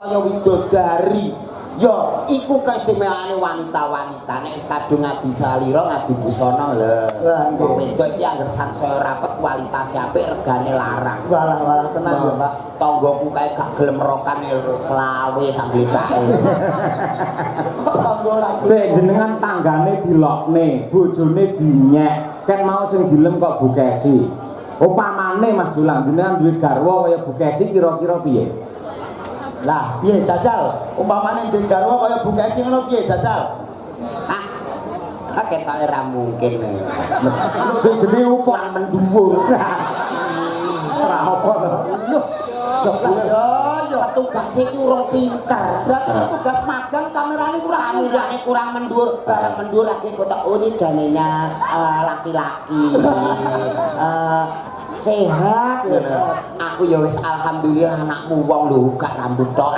kaya widodari. Ya iku keistimewaane wanita-wanita nek kadung ngadi salira ngadi busana lho. Wong wedok iki anggere sansaya rapet kualitase apik regane larang. Walah tenang ya, Pak. Tanggoku kae gak gelem rokane selawe sak gletahe. Tanggo lagi. Sik jenengan tanggane dilokne, bojone dinyek. Ken mau sing dilem kok bukesi. Upamane Mas Julang jenengan duwe garwa kaya bukesi kira-kira piye? Lah, piye jajal? Umpamane ndek garwa kaya bukesi ngono piye jajal? Ketoke ora mungkin. Sing jenenge upah mendhuwur. Ora apa to. Yo petugas iki urung pinter. Berarti petugas magang kamerane kurang mendhuwur. Barang mendhuwur lagi kotak ini janenya laki-laki. Sehat. Aku ya wis alhamdulillah anakmu wong lho gak rambut tok.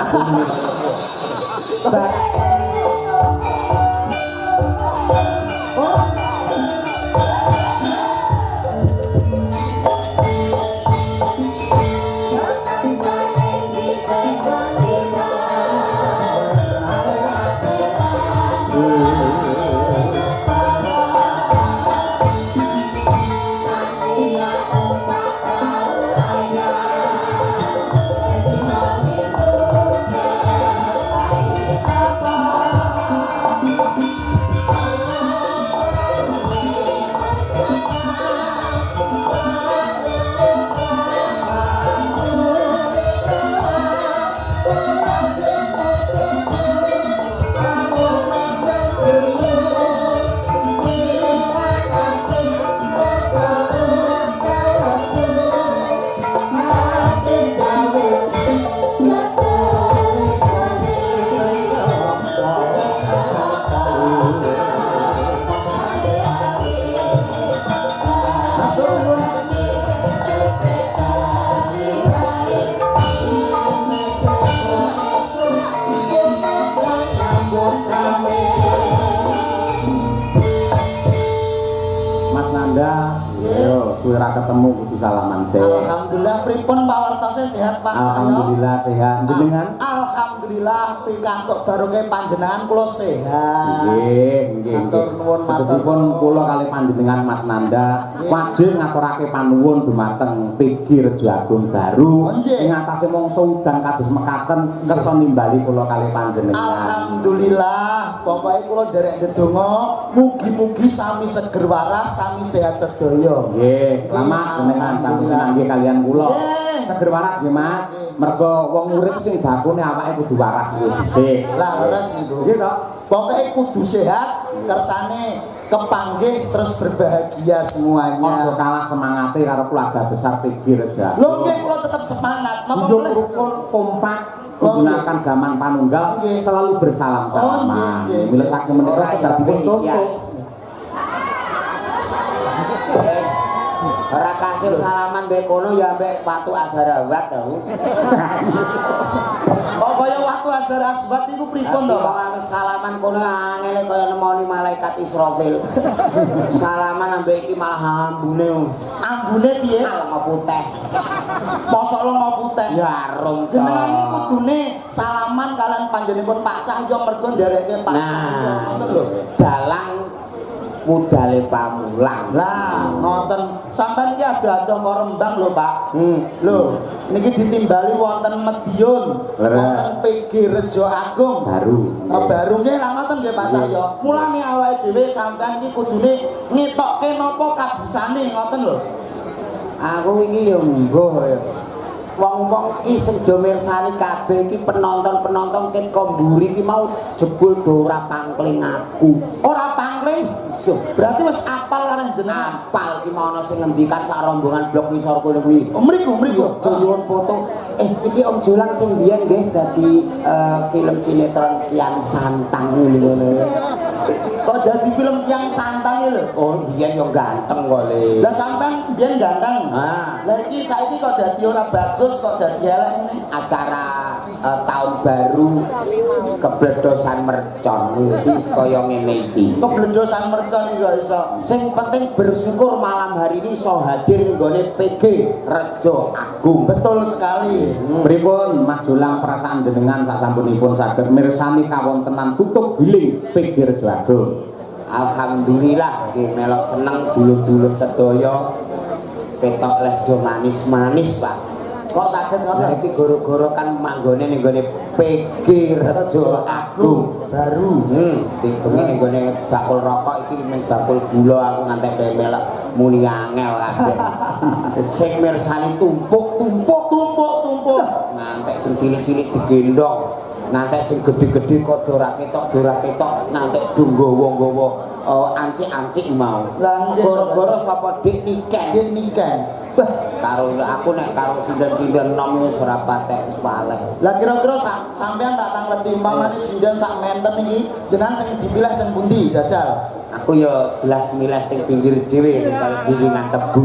Ketemu kudu salaman sih. Alhamdulillah pripun pawartose sehat Pak. Alhamdulillah sehat. Jenengan? Alhamdulillah pikantuk barokah panjenengan kula sehat. Nggih. Matur nuwun matur. Pun kula kali panjenengan Mas Nanda wajib ngaturake panuwun dumateng PG Rejo Agung Baru ing atase mangsa udan kados mekaten kersa nimbali kula kali panjenengan. Alhamdulillah, pokoke kula nderek ndedonga mugi-mugi sami seger waras, sami sehat sedaya. Nggih, selamat jenengan panjenengan nggih kalian kula. Seger waras nggih Mas. Mergo wong urip sing bakune awake kudu waras kuwi dhisik. Lah leres niku. Nggih to. Pokoke kudu sehat, kersane kepanggih terus berbahagia semuanya. Ojo kalah semangate karo keluarga besar PG Rejo. Lho nggih kula tetep semangat. Napa boleh rukun kompak menggunakan gaman panunggal selalu bersalam-salaman. Bila saking menika sudah ditutup. Ora kasil salaman mbek kono ya mbek watu Azarawat to. Kok kaya watu Azarawat iku pripun to, Pak? Salaman kono angele kaya nemoni malaikat Israfil. Salaman ambek iki malah ambune. Ambune piye? Lenga putih. Mosok lenga putih. Ya rom. Jenengan iki kudune salaman kalian panjenenganipun Pak Cahyo mergo ndereke Pak Cahyo. Ngoten lho. Dalang budale pamulang. Lah, ngoten. Sampeyan iki ada acara Rembang lho, Pak. Lho, niki ditimbali wonten Medion, wonten PG Rejo Agung. Baru nggih lah ngoten nggih Pak Cahyo. Mulane awake dhewe sampeyan iki kudune ngetokke napa kabisane ngoten lho. Aku iki yo mbuh ya. Wong-wong iki sing do mirsani kabeh iki penonton-penonton ket komburi iki mau jebul do ora pangkling aku. Ora pangkling? Berarti wis apal karo jenengan. Apal iki mau ana sing ngendikan sak rombongan blok ngisor kono kuwi. Mriku. Nyuwun foto. Iki Om Jolang sing biyen nggih dadi film sinetron Kian Santang ngono. Kok dadi film Kian Santang lho? Oh, biyen yo ganteng kok le. Lah sampean biyen ganteng. Lah iki saiki kok dadi ora bagus, kok dadi elek ngene. Acara tahun baru kebledosan mercon iki kaya ngene iki. Kebledosan mercon iki kok iso. Sing penting bersyukur malam hari ini iso hadir nggone PG Rejo Agung. Betul sekali. Pripun Mas Julang perasaan jenengan sasampunipun saged mirsani kawontenan tutup giling PG Rejo Agung? Alhamdulillah nggih melok seneng dulur-dulur sedaya ketok leh do manis-manis Pak. Kok saged ngono iki gara-gara kan manggone ning gone PG Rejo Agung baru. Dibengi ning gone bakul rokok iki men bakul gula aku ngantek melok muni angel kabeh. Sing mirsani tumpuk ngantek sing cilik-cilik digendong. Nanti sing gede-gede kok dora ketok nanti nggawa ancik-ancik mau. Lah gara-gara sapa dik niken. Bah, karo aku nek karo sinden-sinden nom wis ora patek wis waleh. Lah kira-kira sampean tak tangleti umpamane sinden sak menten iki jenengan sing dipilih sing pundi jajal? Aku ya jelas milih sing pinggir dhewe karo biringan tebu.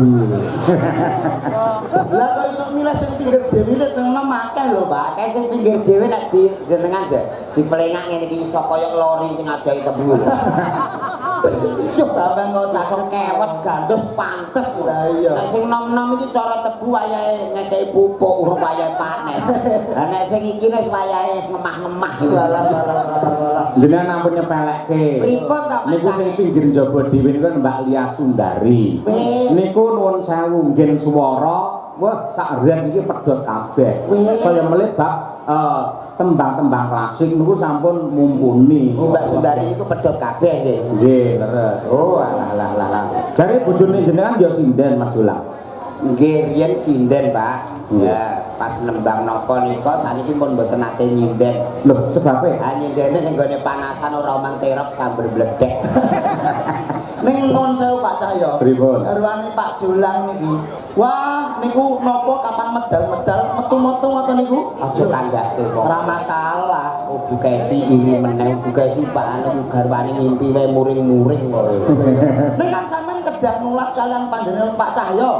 Lah kok iso milih sing pinggir dhewe nek sing nom akeh lho, Pak. Akeh sing pinggir dhewe nek jenengan ge dipelengak ngene iki iso kaya lori sing adahi tebu. Cuk sampean kok Langsung kewes gandos pantes. Lah iya. Nek sing nom-nom iki cara tebu wayahe ngekeki pupuk urung wayahe panen. Lah nek sing iki wis wayahe ngemah-ngemah. Jenengan ampun nyepelekke. Pripun ta Mas? Niku sing pinggir njaba dhewe niku Mbak Lia Sundari. Niku nuwun sewu nggih swara. Wah, sak riyen iki pedhot kabeh. Kaya melih bab tembang-tembang klasik niku sampun mumpuni. Mbak Sundari niku pedhot kabeh nggih. Nggih, leres. Oh, alah. Jare bojone jenengan ya sinden Mas Julang. Nggih, riyen sinden, Pak. Ya, pas nembang napa nika saniki pun mboten nate nyinden. Lho, sebabe? Ha nyindene ning gone panasan ora manterop sambil bledek. Ning nuwun sewu Pak Cahyo. Pripun? Garwane Pak Julang niki. Wah, niku napa kapan medal-medal metu-metu ngoten niku? Aja tanggake kok. Ora masalah. Oh, Bukesi ini meneng Bukesi Pak anu garwane ngimpi wae muring-muring kok. Nek kan sampean kedah nulas kalian panjenengan Pak Cahyo.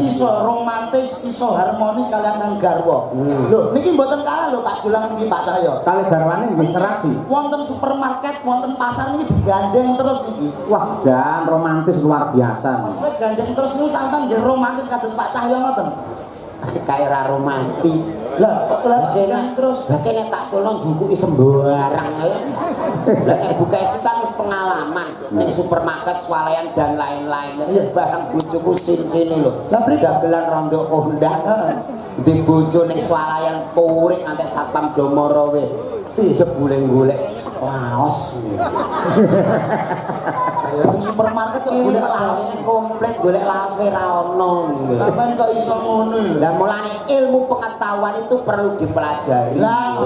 Iso romantis, iso harmonis kalian kang garwa. Lho, niki mboten kalah lho Pak Julang niki Pak Cahyo. Kali garwane nggih serasi. Wonten supermarket, wonten pasar niki digandeng terus niki. Wah, jan romantis luar biasa. Maksudnya gandeng terus niku sampean nggih romantis kados Pak Cahyo ngoten. Kayak ra romantis. Lah, kene terus kene tak tolong jukuki sembarang ae. Lah nek Bukesi kan wis pengalaman ning supermarket swalayan dan lain-lain. Barang bojoku sini lho. Lah dagelan rondo kondang. Di bojo ning swalayan purik nganti satpam domoro we. Jebule golek laos. ya di supermarket kok golek laos komplit golek laos ra ono. Sampeyan kok iso ngono lho. Lah mulane ilmu pengetahuan itu perlu dipelajari. Lah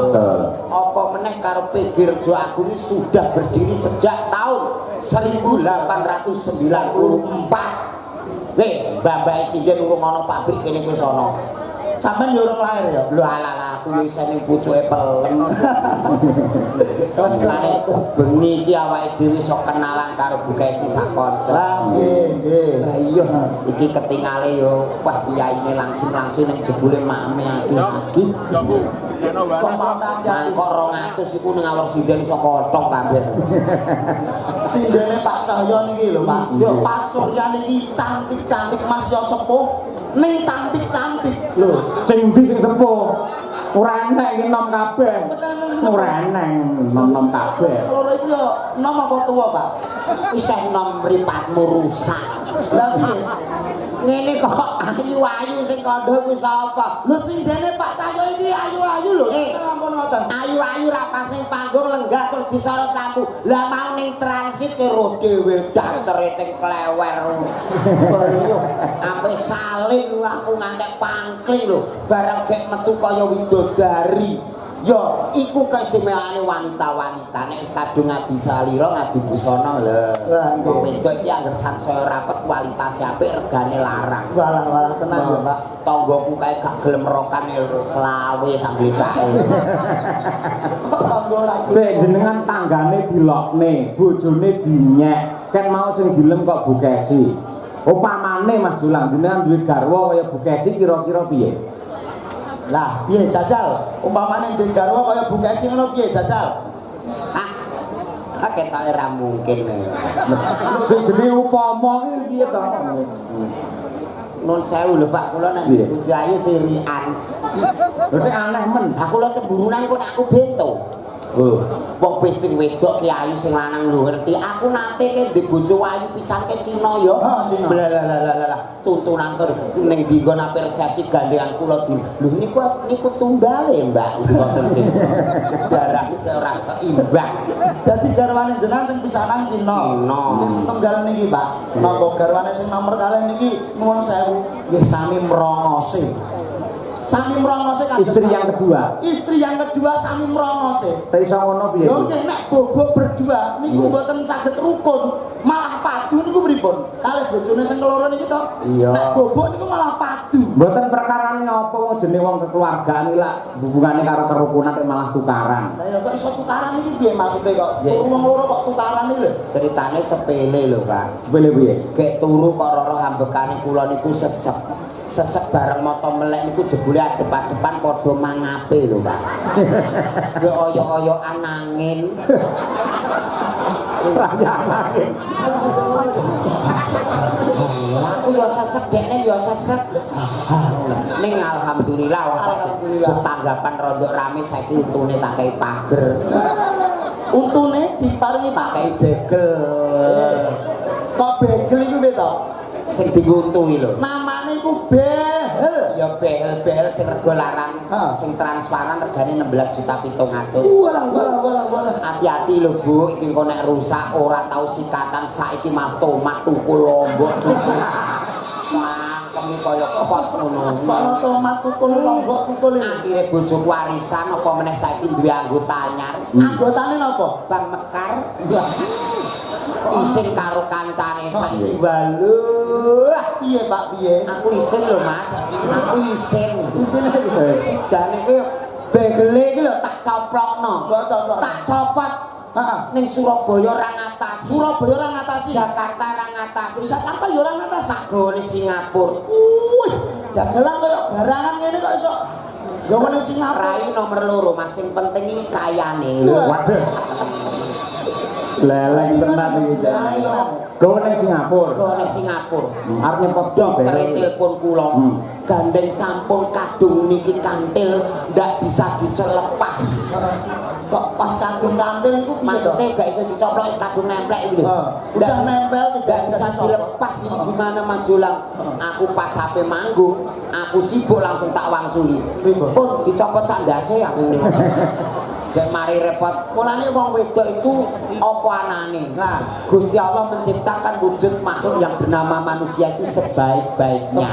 apa meneh karo PG Rejo Agung ini sudah berdiri sejak tahun 1894. Nih, Mbak Sinden ngono pabrik kene wis ana. Sampeyan yo urung lahir ya. Lho alah aku yo isine pucuke pelem. Mulane bengi iki awake dhewe iso kenalan karo Bukesi sak kanca. Lah nggih. Lah iya iki ketingale yo wah piyaine langsung ning jebule makme aki. Kok 200 iku ning awak Sinden iso kothong kabeh. Sindene Pak Cahyo niki lho Mas. Yo Pak Surya niki cantik-cantik Mas yo sepuh. Ning cantik-cantik lho. Sing ndi sing sepuh? Ora enek iki nom kabeh. Ora enek nom kabeh. Loro iki yo nom apa tuwa, Pak? Isih nom mripatmu rusak. Lah piye? Ngene kok ayu-ayu sing kandha ku sapa? Lho sindene Pak Cahyo iki ayu-ayu lho. Ampun ngoten. Ayu-ayu ra pas ning panggung lenggah terus disorot lampu. Lah mau ning transit ke roh dhewe dasere teng klewer. Ampe salin aku ngantek pangkling lho. Bareng gek metu kaya widodari. Yo, iku keistimewaane wanita-wanita nek kadung ngadi salira ngadi busana lho. Wong wedok iki anggere sansaya rapet kualitase apik regane larang. Walah tenang ya, Pak. Tanggoku kae gak gelem rokan selawe sambil kae. Tanggo lagi. Sik jenengan tanggane dilokne, bojone dinyek. Kan mau sing dilem kok Bukesi. Upamane Mas Julang jenengan duwe garwa kaya Bukesi kira-kira piye? Lah, piye jajal? Umpamane ndek garwa kaya Bu Kesi ngono piye jajal? Ketoke ora mungkin. Jenenge upama iki piye to? Nun sewu lho Pak, kula nek bojo ayu sirian. Lho nek aneh men. Aku lho cemburunan kok aku bento. Wong sing wedok ki ayu sing lanang lho ngerti. Aku nate ke ndek bojo ayu pisan ke Cina ya. Lah tuntunan kok ning ndi nggon ape resepsi gandengan kula di. Lho niku tunggale Mbak. Ngoten iki. Darah ora seimbang. Dadi garwane jenengan sing pisanan Cina. Sing setunggal niki, Pak. Napa garwane sing nomor kalih niki nuwun sewu nggih sami mrongose. Sami mrongose kan Istri yang kedua. Istri yang kedua sami mrongose. Tapi iso ngono piye? Lho nggih nek bobok berdua niku mboten saged rukun, malah padu niku pripun? Kalih bojone sing keloro niki to. Nek bobok niku malah padu. Mboten perkarane apa wong jenenge wong kekeluargaan iki lak hubungane karo kerukunan kok malah tukaran. Lah ya kok iso tukaran iki piye maksude kok? Wong loro kok tukaran iki lho. Ceritane sepele lho Pak. Sepele piye? Gek turu kok roro ambekane kula niku sesek. Sesek bareng moto melek niku jebule depan-depan padha mangape lho Pak. Yo oyo-oyoan angin. Angin. Aku yo sesek dekne yo sesek. Ning alhamdulillah tanggapan rodok rame saiki untune tak kei pager. Untune diparingi tak kei begel. Kok begel iku piye to? Sing diguntuhi lho. Namane iku behel. Ya behel-behel sing rego larang, sing transparan regane 16.700.000. Walah. Hati-hati lho Bu, iki kok nek rusak ora tau sikatan saiki mah tomat tukul lombok. Mangkemi kaya pot ngono. Kalau tomat tukul lombok tukul iki. Akhire bojoku warisan apa meneh saiki duwe anggota anyar. Anggotane napa? Bang Mekar. Isin karo kancane saiki waluh. Piye Pak piye? Aku isin lho Mas. Aku isin. Isin dan iki begele iki lho tak coplokno. Tak copot. Heeh. Ning Surabaya ra ngatasi. Surabaya ra ngatasi. Jakarta ra ngatasi. Jakarta ya ora ngatasi. Sagone Singapura. Wih, dagelan kaya garangan ngene kok iso. Ya wong Singapura Rai nomor loro Mas sing penting iki kayane. Waduh. Leleng tenan iki. Gowo ning Singapura. Gowo ning Singapura. Arep nyepot dokter telepon kula. Gandeng sampun kadung niki kantil ndak bisa dicelepas. Kok pas kadung kantil iku maksudnya gak iso dicoplok kadung nemplek iki lho. Udah nempel tidak bisa dilepas ini gimana Mas Julang. Aku pas HP manggung, aku sibuk langsung tak wangsuli. Pun dicopot sandase aku. Jadi mari repot. Mulane wong wedok itu apa anane? Nah, Gusti Allah menciptakan wujud makhluk yang bernama manusia itu sebaik-baiknya.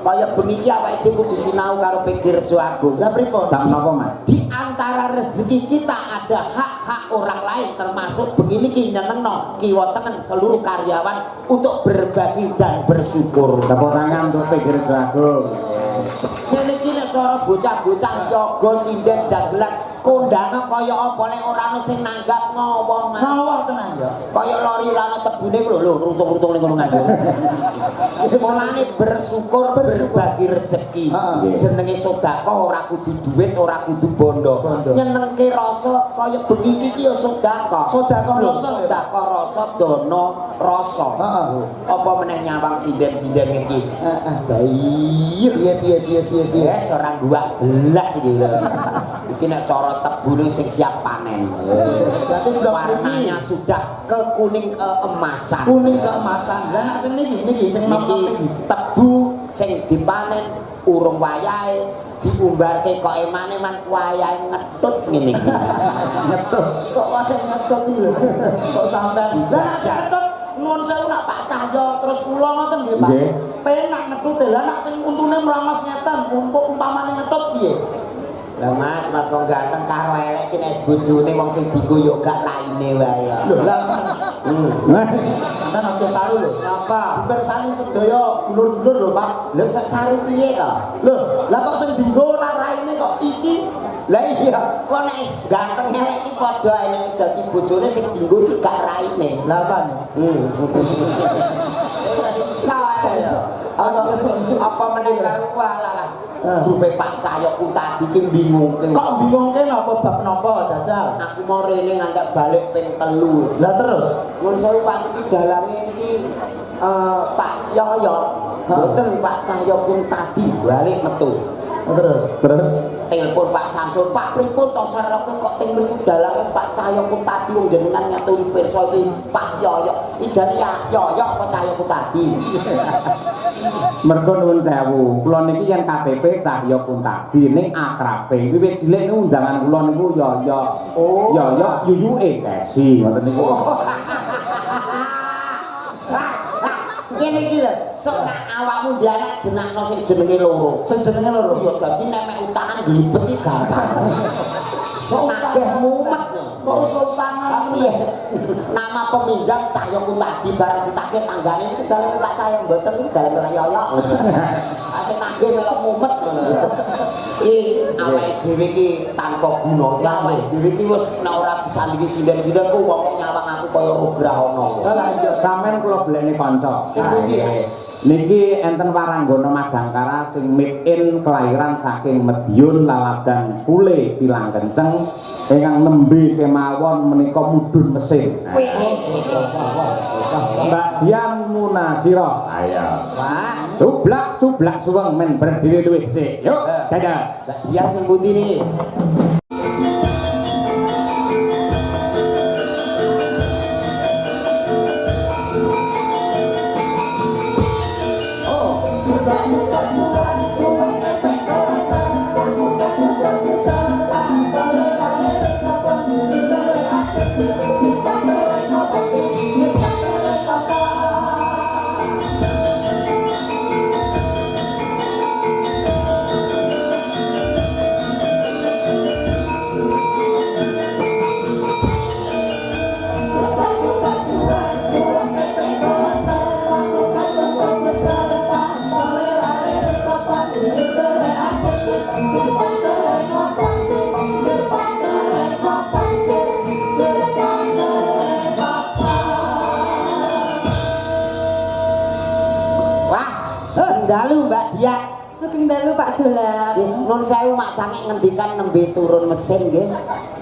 Kaya bengi iki awake dhewe kudu sinau karo pikir rejo agung. Lah pripun? Tak napa, Mas? Di antara rezeki kita ada hak-hak orang lain termasuk begini ki nyenengno kiwa tengen seluruh karyawan untuk berbagi dan bersyukur. Tepuk tangan untuk pikir rejo agung. Ngene iki nek cara bocah-bocah yoga sinden dagelan kondangan kaya apa lek ora ono sing nanggap ngowo Mas. Ngowo tenan ya. Kaya lori lana tebune ku lho runtung-runtung ning ngono nganggo. Mulane bersyukur berbagi rezeki. Jenenge sedekah ora kudu duit, ora kudu bondo. Nyenengke rasa kaya bengi iki ya sedekah. Sedekah rasa dana rasa. Apa meneh nyawang sinden-sinden iki. Piye ora gua belas iki lho. Iki nek cara tebune sing siap panen. Berarti sudah warnanya sudah ke kuning keemasan. Kuning keemasan. Lah nek sing niki sing tebu sing dipanen urung wayahe diumbarke kok emane man wayahe ngetut ngene iki. Ngetut. Kok wayahe ngetut iki lho. Kok sampean. Lah ngetut nuwun sewu nak Pak Cahyo terus kula ngoten nggih Pak. Penak ngetut lah nak sing untune mrangos ngeten umpamane ngetut piye? Lah Mas kok ganteng karo elek iki nek bojone wong sing diguyuk gak laine wae ya. Lho lah. Sampeyan aja tahu lho. Apa? Bersani sedaya ulur-ulur lho Pak. Lho saru piye to? Lho, lah kok sing dienggo ora raine kok iki? Lah iya, kok nek ganteng elek iki padha elek dadi bojone sing dienggo iki gak raine. Lah apa? Salah ya. Apa meneh karo walah. Rupe Pak Cahyoku tadi ki bingungke. Kok bingungke napa bab napa Jajal? Aku mau rene ngantek balik ping 3. Lah terus Mun saya Pak iki dalane iki Pak Yoyo. Mboten Pak Cahyoku tadi balik metu. Terus telepon Pak Samsul, Pak pripun to sarepe kok teng mriku dalange Pak Cahyoku tadi wong jenengan ngaturi pirsa iki Pak Yoyo. Iki jane ya Yoyo apa Cahyoku tadi. Mergo nuwun sewu, kula niki yen KTP Cahyoku tadi ning akrabe. Wiwit cilik niku undangan kula niku Yoyo. Oh. Yoyo yuyuke Desi ngoten niku. Kene iki lho, sok nak awakmu dianak jenakno sing jenenge loro. sing jenenge loro Ya dadi nek mek utangan glibet iki gampang. Sok akeh mumet. kok sultanan Piye? Nama peminjam Cahyoku tadi bareng ditagih tanggane iki dalem Pak Cahyo mboten iki dalem ora yoyo. Ate nagih melok mumet ngono. Awake dhewe iki tanpa guna. Awake dhewe iki wis nek ora disandingi sinden-sinden ku wong nyawang aku kaya rugrahono. Sampeyan kula beleni kanca. Niki enten Waranggana Madangkara sing made in kelahiran saking Madiun Laladan Pule Pilang Kenceng ingkang nembe kemawon menika mudhun mesin. Mbak Dian Munasira. Ayo. Wah, Cublak suweng men berdiri duwih sik. Yuk, dadah. Mbak Dian sing pundi niki? Dalu Mbak Dian. Sugeng dalu Pak Dolar. Nun sewu mak sange ngendikan nembe turun mesin nggih.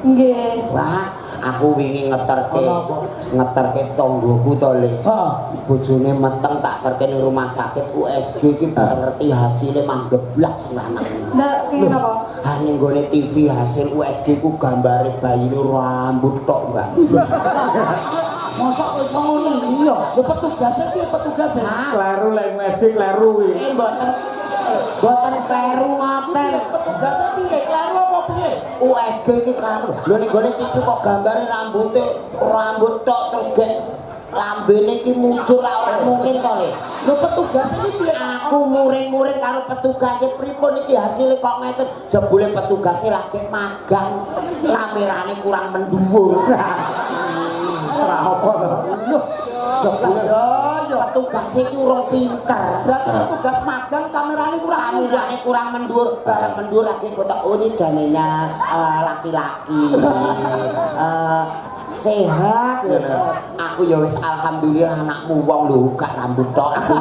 Nggih. Wah, aku wingi ngeterke tonggoku to Le. Heeh. Bojone meteng tak terke ning rumah sakit USG iki bareng ngerti hasilnya manggeblak lanang. Lah piye napa? Ah ning gone TV hasil USG ku gambare bayi rambut tok, Mbak. mosok wis ngono iya lho petugasnya piye petugasnya Kleru lek mesthi kleru kuwi. Mboten kleru ngoten. petugasnya piye kleru apa piye USG iki kan lho ning gone TV kok gambare rambut tok terus gek lambene iki muncul ora mungkin to Le. lho petugasnya piye Aku muring-muring karo petugasnya pripun iki hasilnya kok ngeten jebule petugasnya lagi magang kamerane kurang menduwur. Ora apa to. yo Petugasnya iki urung pinter. berarti petugas magang kamerane kurang mendur barang mendur lagi kota ini janenya laki-laki sehat aku ya wis alhamdulillah anakmu wong lho gak rambut tok aku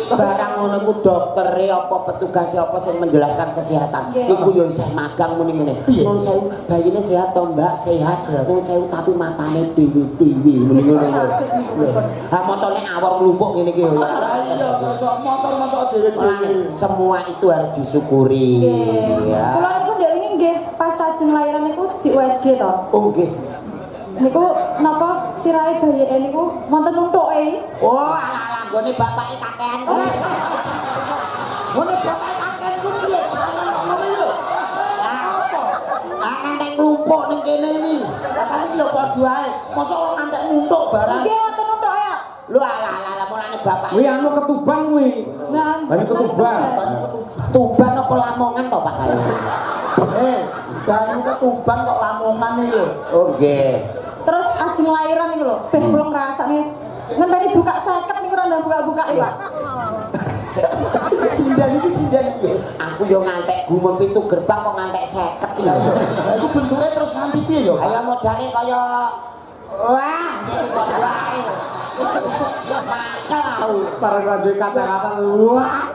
barang ngono ku dokter apa petugas apa sing menjelaskan kesehatan iku ya isih magang muni ngene nun sewu bayine sehat to Mbak sehat nun sewu tapi matane dewi-dewi muni ngono ha motone awor mlumpuk ngene iki yo iya motor dhewe-dhewe semua itu harus disyukuri ya Kula niku ndek ini nggih pas sajeng lahiran niku di USG to. oh nggih Niku napa sirahe bayike niku wonten nuntuke. oh ala gone bapake kakean ngene bapake kakean ku piye ngono lho ngantek nglumpuk ning kene iki kan yo padha ae mosok ngantek nuntuk barang Nggih wonten nuntuke ya. lho ala mulane bapak Kuwi anu ketubang kuwi. Nah, Banyak ketubang. Tuban apa Lamongan to Pak banyu ketuban kok Lamongan iki lho oh nggih terus ajeng lahiran niku lho, ben kula ngrasakne ngenteni buka 50 niku ora buka-buka iki, Pak. sindan iki aku yo ngantek gumem pintu gerbang kok ngantek 50 iki iku bentuke terus nganti piye yo ayo modane kaya wah iki kok wae Makau. Para lanjut kata-kata wah.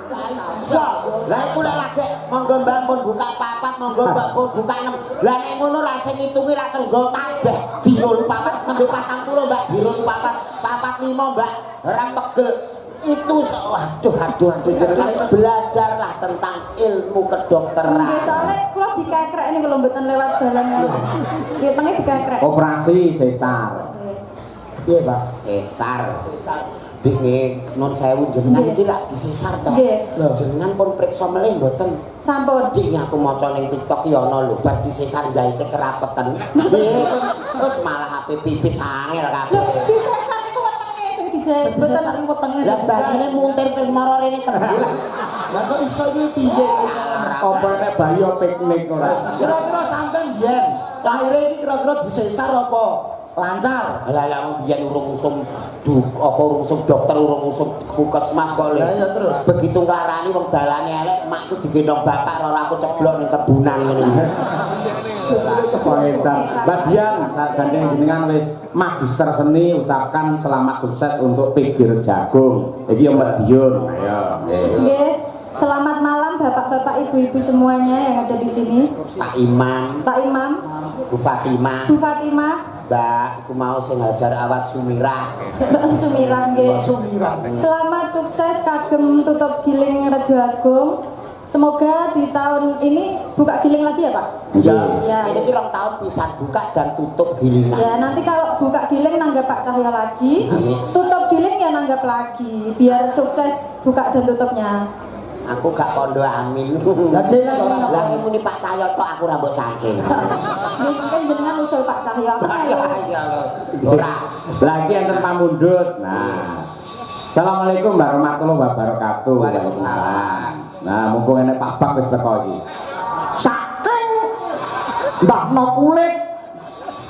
Lah iku lek lagi monggo Mbak pun buka papat, monggo Mbak pun buka 6. Lah nek ngono ra sing ngitungi ra tenggo kabeh. Dirul papat, nembe 40 Mbak, dirul papat, 5 Mbak. Ora pegel. Itu aduh jenengan belajarlah tentang ilmu kedokteran. Nggih, soalnya kula dikekrek niku lho mboten lewat dalan. Nggih, tenge dikekrek. Operasi sesar. Piye, Pak? Sesar. Nggih, nun sewu jenengan iki lak disesar to. Jenengan pun priksa melih mboten. Sampun. Dik aku maca ning TikTok ya ana lho, bar disesar jahite kerapeten. Terus malah HP pipis angel kabeh. Lho, disesar niku wetenge sing disebut sing wetenge. Lah barine muntir terus maro rene terus. Lah kok iso iki piye? Apa nek bayi piknik ora? Kira-kira sampean biyen lahir iki kira-kira disesar apa? Lancar. Lah biyen urung usum dokter urung usum puskesmas kok le. Ya terus begitu ngarani wong dalane elek mak iku digendong bapak karo aku ceblok ning kebunan ngene. Pengintan. Bagian saat gandeng jenengan wis magister seni ucapkan selamat sukses untuk Pegir Jagung. Iki yang Madiun. Ayo. Nggih. Selamat malam Bapak-bapak, Ibu-ibu semuanya yang ada di sini. Pak Imam, Bu Fatimah, Mbak, aku mau sing ngajar awat Sumirah. Mbak Sumirah nggih. Selamat sukses kagem tutup giling Rejo Agung. Semoga di tahun ini buka giling lagi ya Pak? Ya. Ini rong tahun pisan buka dan tutup gilingan. Ya nanti kalau buka giling nanggap Pak Cahya lagi, tutup giling ya nanggap lagi, biar sukses buka dan tutupnya. Aku gak kondo amin. Lah muni Pak Cahya tok aku rambut saking. Mungkin jenengan usul Pak Cahya. Ora. Lagi enten pamundhut. Nah. Assalamualaikum warahmatullahi wabarakatuh. Waalaikumsalam. Nah, mumpung enek Pak Bak wis teko iki. Saking mbahno kulit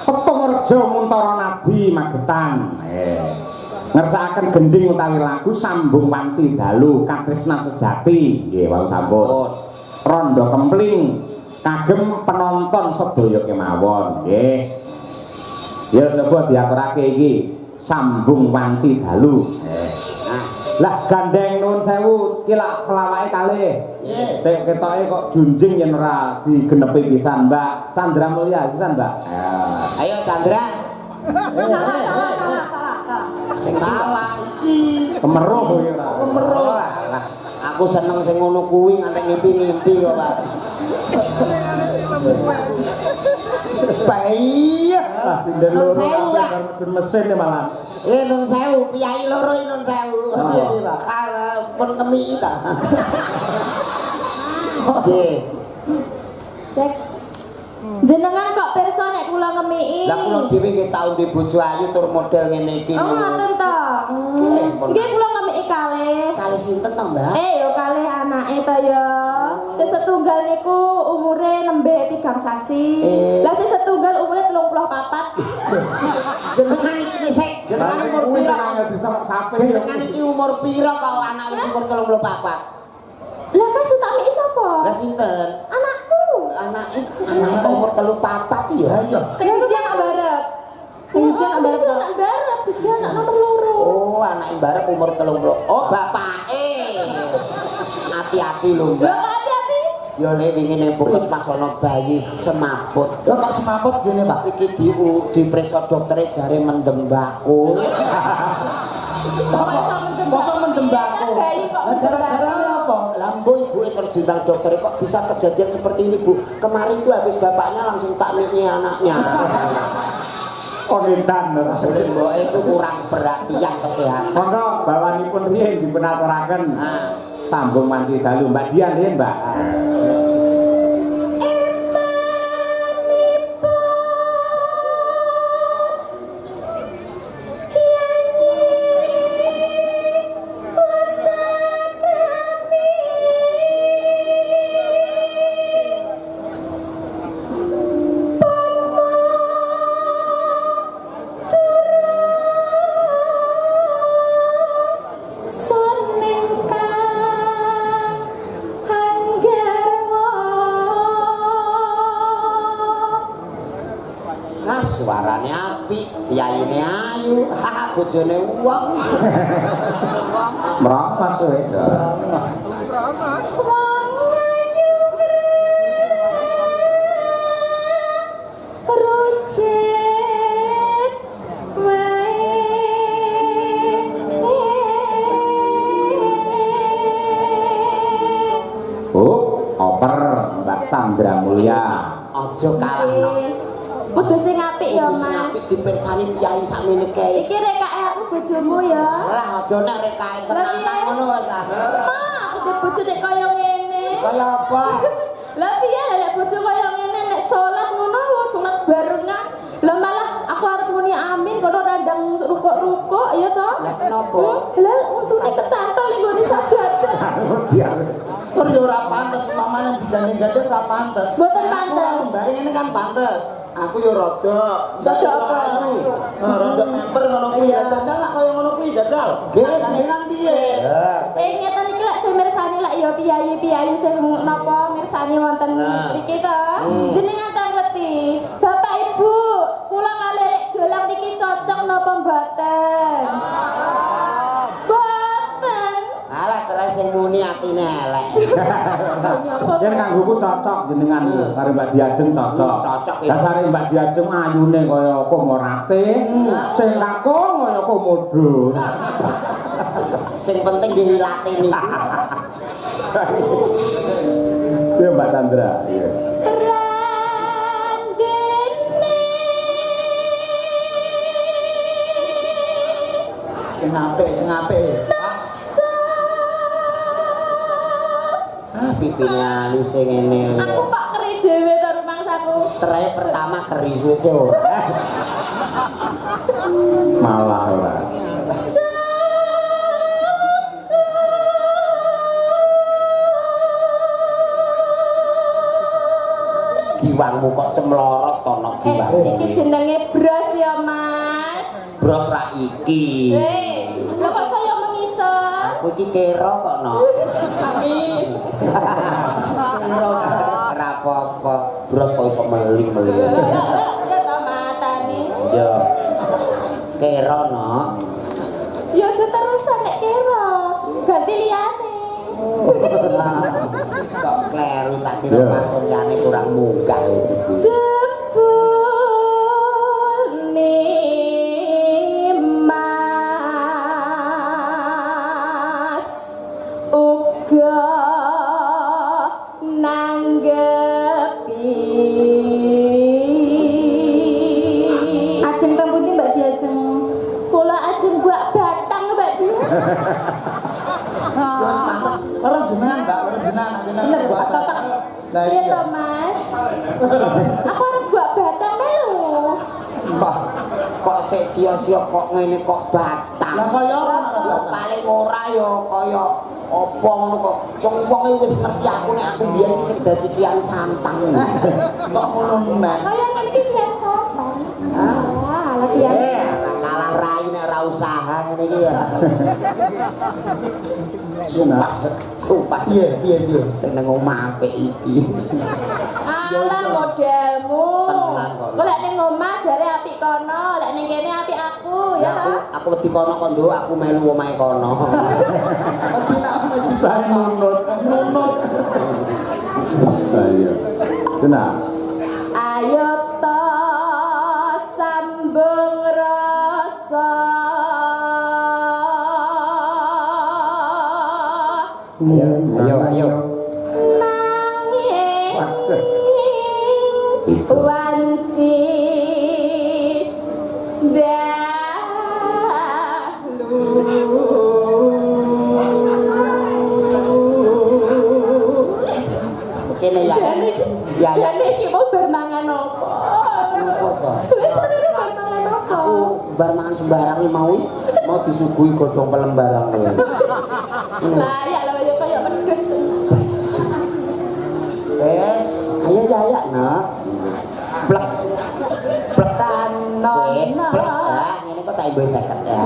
Petung Rejo Muntara Nabi Magetan. Ngersakaken gending utawi lagu sambung wanci dalu katresnan sejati. Nggih, wau sampun. Rondo kempling kagem penonton sedaya kemawon. Nggih. Ya coba diaturake iki sambung wanci dalu. Lah gandeng nuwun sewu ki lak pelawake kalih. Nggih. Ketoke kok junjing yen ora digenepi pisan, Mbak. Chandra Mulya pisan, Mbak. Ayo Chandra. Salah. Kemeruh iki ora. Kemeruh. Lah, aku seneng sing ngono kuwi nganti ngimpi-ngimpi kok, Pak. Baik. Sinden loro kabeh mesin malah. Nun sewu, piyai loro iki nun sewu. Piye, Pak? Pun kemiki ta. Nggih. Cek. Jenengan kok pirsa nek kula ngemiki? Lah kula dhewe nggih tau di bojo ayu tur model ngene iki. Oh, ngoten to. Nggih kula ngemiki kalih. Kalih sinten to, Mbak? Yo kalih anake to ya. Sing setunggal niku umure nembe 3 sasi. Lah sing setunggal umure 34. Jenengan iki sik, jenengan umur pira? Jenengan iki umur pira kok anak wis umur 34? Lah kan sing tak miki sapa? Lah sinten? Anakku. Anak umur 34 ya. Sing nak barep. Sing nak barep, sing nak nomor loro. Oh, anak barep umur 30. Oh, bapake. Hati-hati lho, Mbak. Hati-hati. Ya nek wingi ning puskesmas ana bayi semaput. Lho kok semaput gini, Pak? Iki diperiksa doktere jare mendem bakul. Kok mendem bakul? Gara-gara apa? Lambo ibu terjuntal dokter kok bisa kejadian seperti ini, Bu. Kemarin tuh habis bapaknya langsung takmini anaknya. Pengintan lho. Mbok itu kurang perhatian kesehatan. Monggo bawanipun riyen dipunaturaken. Sambung wanci dalu Mbak Dian riyen, Mbak. Soneng kang hanggar suarane apik, piyayine ayu, bojone wong. Merapas kowe. Mbak Sandra Mulia aja kalahno kudu sing apik ya Mas apik dipirsani kiai sakmene kae iki rek aku bojomu ya lah aja nek rek kae tenan ngono wis ah aku bojo nek kaya ngene kaya apa lah piye lek bojo kaya ngene nek salat ngono salat barengan lah malah aku arep muni amin kono randang rukuk-rukuk ya toh lah kenapa lah untune kecantol ning ngene sajadah Tur yo ora pantes mamane digandeng-gandeng ora pantes. Mboten pantes. Mbak ini kan pantes. Aku yo rada apa? Rada member ngono kuwi ya jajal lah kaya ngono kuwi jajal. Dengan piye? Ngeten iki lek sing mirsani lek ya piyayi-piyayi sing napa mirsani wonten mriki to. Jenengan tak ngerti. Bapak Ibu, kula kalih rek jolang niki cocok napa mboten? alah terus sing muni atine elek. Yen kanggoku cocok jenengan karo Mbak Diajeng cocok. Cocok ya. Dasare Mbak Diajeng ayune kaya komorate, sing kakung kaya komodo. Sing penting dihilate niku. Iya Mbak Chandra, iya. Sing apik. Pipinya halus sing ngene. Aku kok keri dhewe to rumangsaku. Terakhir pertama keri susu. Malah ora. Giwangmu kok cemlorot to nek giwang. Iki jenenge bros ya, Mas. Bros ra iki. Lha kok saya mengisor? Aku iki kero kok no. Amin. Ora apa-apa. Bros kok iso meli-meli. Ya ta matane. Ya. Kero no. Ya aja terusan nek kira. Ganti liyane. Kok kleru tak kira pasoncane kurang munggah iki. Bener, Pak. Iya toh, Mas. Aku arep buat batang melu. Mbah, kok sik sia-sia kok ngene kok batang. Lah kaya paling ora ya kaya apa ngono kok. Wong iki wis ngerti aku nek aku biyen iki dadi kian santang. kok ngono men. Kaya kan iki siang sopan. Ah, lagi ya. Kalah rai nek ora usaha ngene iki ya. Sumpah. Piye. Seneng omah apik iki. Alah modelmu. Tenan kok. Kok lek ning omah jare apik kono, lek ning kene apik aku, ya toh? Aku wedi kono kondo, aku melu omahe kono. Tapi nek Saya nunut. Ayo. Tenang. Ayo to sambung rasa. Ayo. Nanging wanci kene ya. Ya. Iki mau bermangan apa? Apa to? Wis bermangan apa? Aku bar mangan sembarang iki mau disuguhi godhong pelembarang kowe. Lah ya lho ya kaya pedes. Wes, ayo ya nak. Plek. Wes, plek. Ah, ngene kok tak ibu 50 ya.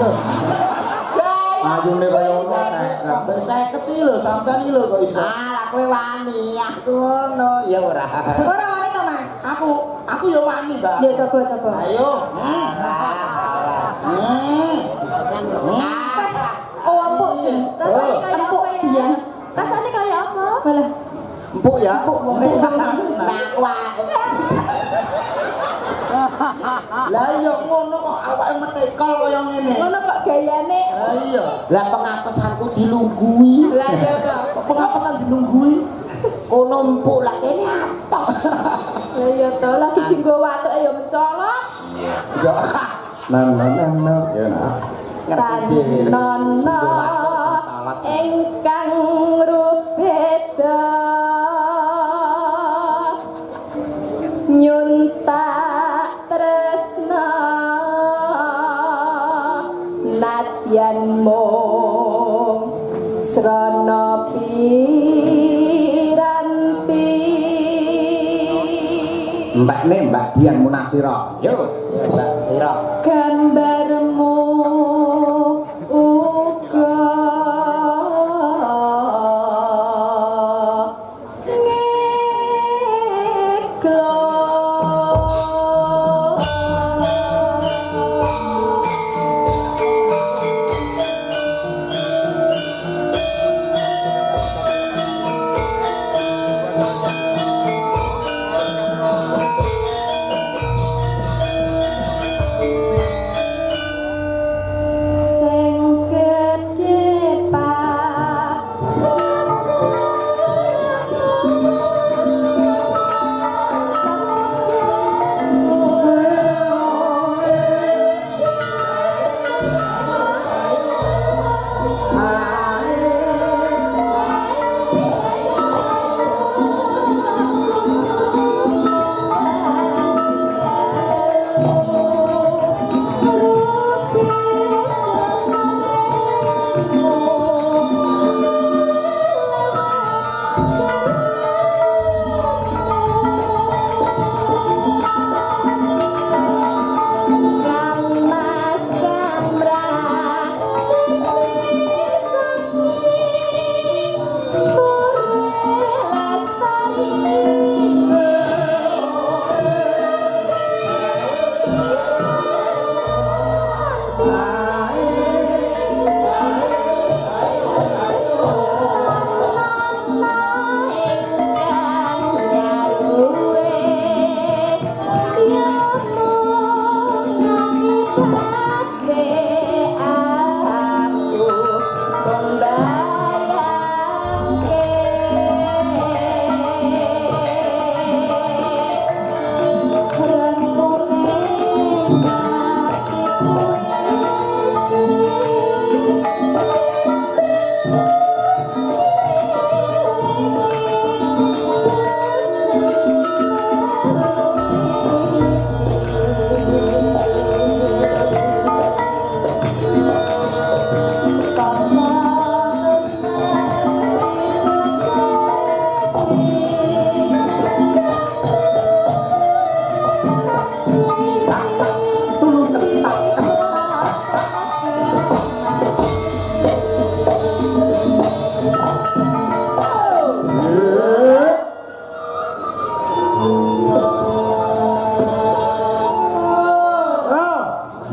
Ayune kaya ngono sampai 50 iki lho, sampean iki lho kok iso. Ah, kowe wani. Aku ngono ya ora. Ora wani to, Mas. Aku Aku yo wani, Mbak. Ya coba. Ayo. Oh, empuk. Rasanya kayak apa ya? Rasanya kayak apa? Malah Empuk ya. empuk wong Lah iya ngono kok awake menikal kaya ngene. ngono kok gayane. Lah iya. Lah pengapesanku dilunggui. Lah ya kok. Pengapesan dilunggui. Kono empuk lah kene atos. Lah ya to lagi dinggo watuk ya mencolot. Ya. Ya nah. Ngerti dhewe. Nono ingkang rubeda nyunta tresna nadyan mung srana piranti Mbak Dian Munasira. Yo. Mbak Sira. gambarmu uga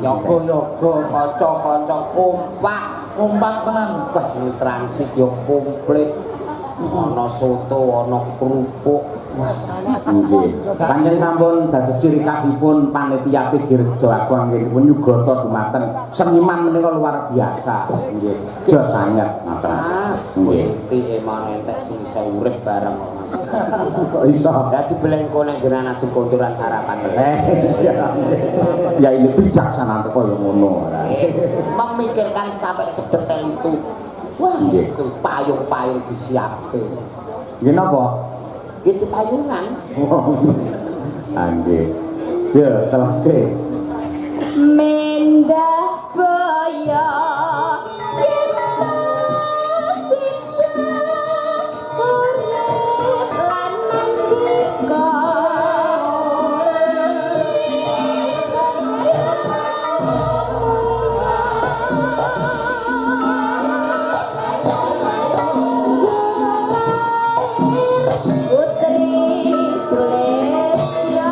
Yoga-yoga kanca-kanca kompak tenan. Wah, ini transit yo komplit. Ana soto, ana kerupuk. Wah, Nggih. Panjenengan sampun dados ciri khasipun panitia Pigi Rejo Agung nggih pun nyugata dumateng seniman menika luar biasa. Nggih. Jos sanget ngoten. Nggih. iki emang entek sing iso urip bareng kok Mas. Kok iso? Dadi belengko nek jenengan ajeng konturan sarapan. Ya ini bijaksana kaya ngono. Memikirkan sampai sedetail itu. Wah, itu payung-payung disiapke. Nggih napa? Itu payungan. Nggih. Ya, selesai. Mendah boyo Putri Sulesya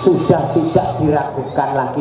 sudah tidak diragukan lagi